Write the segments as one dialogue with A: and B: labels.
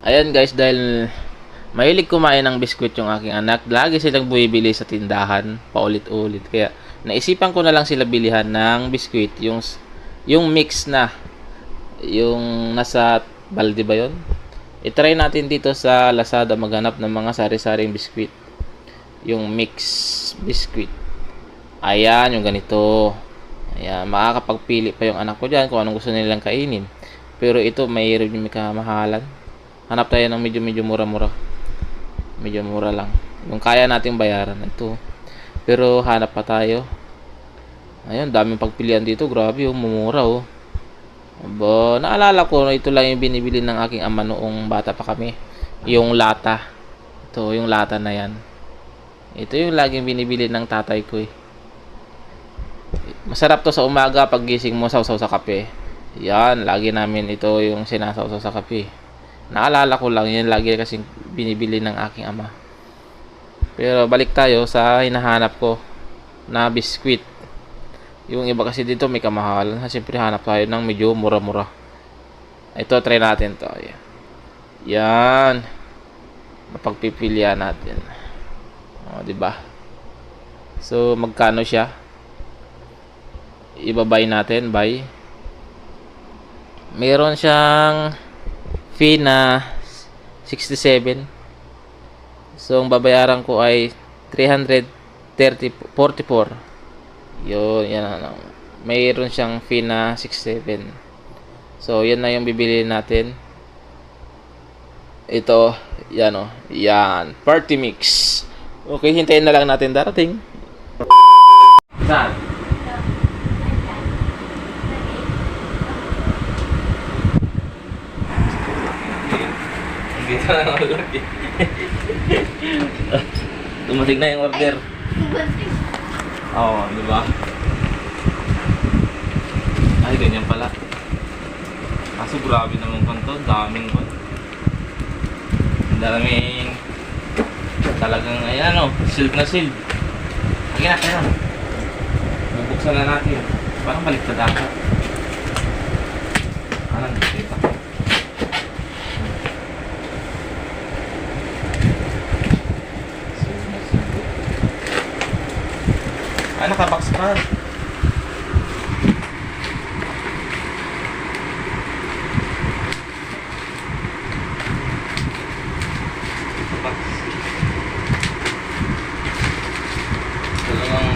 A: Ayan guys, dahil mahilig kumain ng biskwit yung aking anak, lagi silang bumibili sa tindahan, paulit-ulit. Kaya naisipan ko na lang sila bilihan ng biskwit, yung mix na, yung nasa balde ba yun? I-try natin dito sa Lazada maghanap ng mga sari-saring biskwit. Yung mix biskwit. Ayan, yung ganito. Ayan, makakapagpili pa yung anak ko dyan kung anong gusto nilang kainin. Pero ito, mayroon yung may kamahalan. Hanap tayo ng medyo mura-mura. Medyo mura lang. Yung kaya nating bayaran. Ito. Pero hanap pa tayo. Ayun, daming pagpilian dito. Grabe, oh, mumura, oh. Aba, naalala ko, ito lang yung binibili ng aking ama noong bata pa kami. Yung lata. Ito, yung lata na yan. Ito yung laging binibili ng tatay ko, eh. Masarap to sa umaga pag gising mo, sausaw sa kape. Yan, lagi namin ito yung sinasawsaw sa kape. Naalala ko lang, yan lagi kasing binibili ng aking ama. Pero balik tayo sa hinahanap ko na biskwit. Yung iba kasi dito may kamahalan. Siyempre hanap tayo ng medyo mura-mura. Ito, try natin to. Yan. Mapagpipilian natin. O, diba? So, magkano siya? Ibabay natin, buy. Meron siyang fee na 67. So, ang babayaran ko ay 344. Yun, yan. Mayroon siyang fee na 67. So, yan na yung bibili natin. Ito, yan o. Yan. Party mix. Okay, hintayin na lang natin darating. Saan? Dito na ang lagi. Tumating na yung order. Oo, di ba? Ay, ganyan pala. Kaso grabe naman kanto, daming kon. Daming talagang ayan o, sealed na sealed. Lagi na tayo. Bubuksan na natin. Parang baliktad dapat. Anong dito? Ah, nakabox pa. Box. Talagang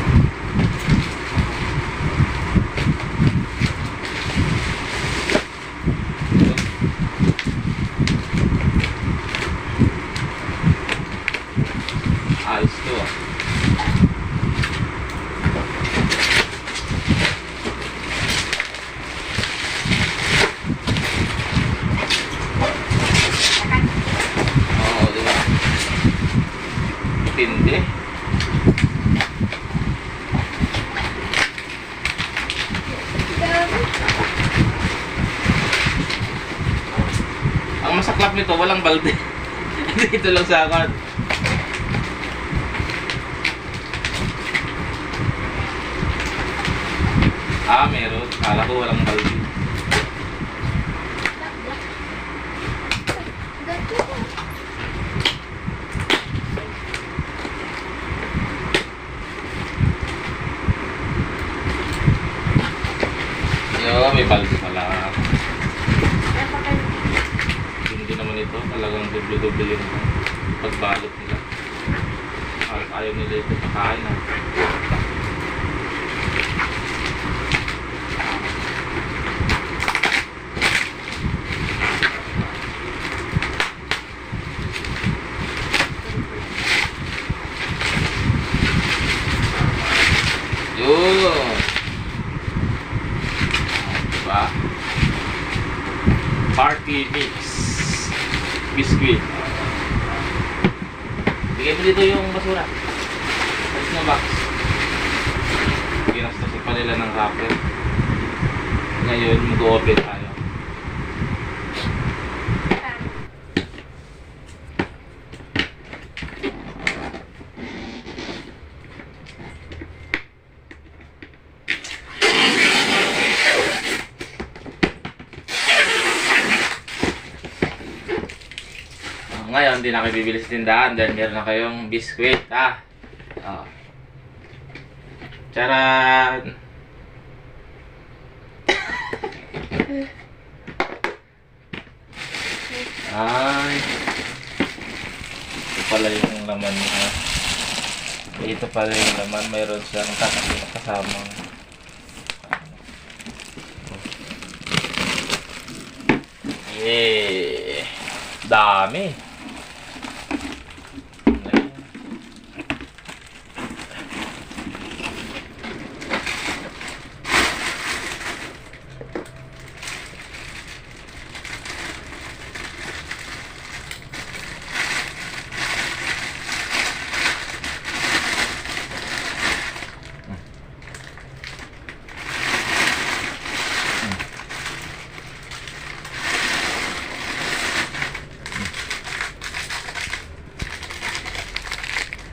A: ayos to ah. Tindi. Ang masaklap nito, walang balde. Dito lang sa akin. Ah, meron. Kala ko walang balde. May balde pala. Hindi naman ito. Talagang duble-duble yung pagbalot nila. Ayaw nila ito pakain. Yun. Party mix biscuit. Bigay mo dito yung basura. Alis na box. Ginastasin pa nila ng wrapper. Ngayon, mag-open tayo. Ngayon, hindi na kayo bibili sa tindahan dahil meron na kayong biskwit, ah. Oh. Charan! Ay. Ito pala yung laman niya. Ito pala yung laman. Mayroon siyang kasamang. Yeah. Dami.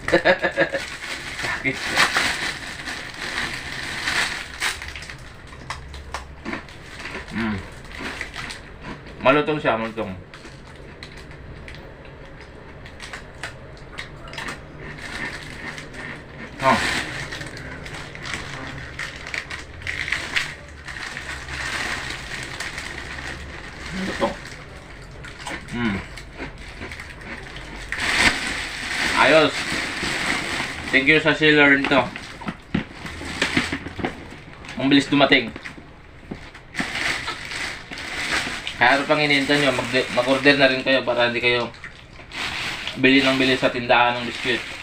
A: Sakit. Malutong siya, malutong. Oh. Malutong. Ayos. Thank you sa seller nito. Ang bilis dumating. Kaya ano pang hinihintay nyo, mag-order na rin kayo para hindi kayo bili ng bili sa tindahan ng biskwit.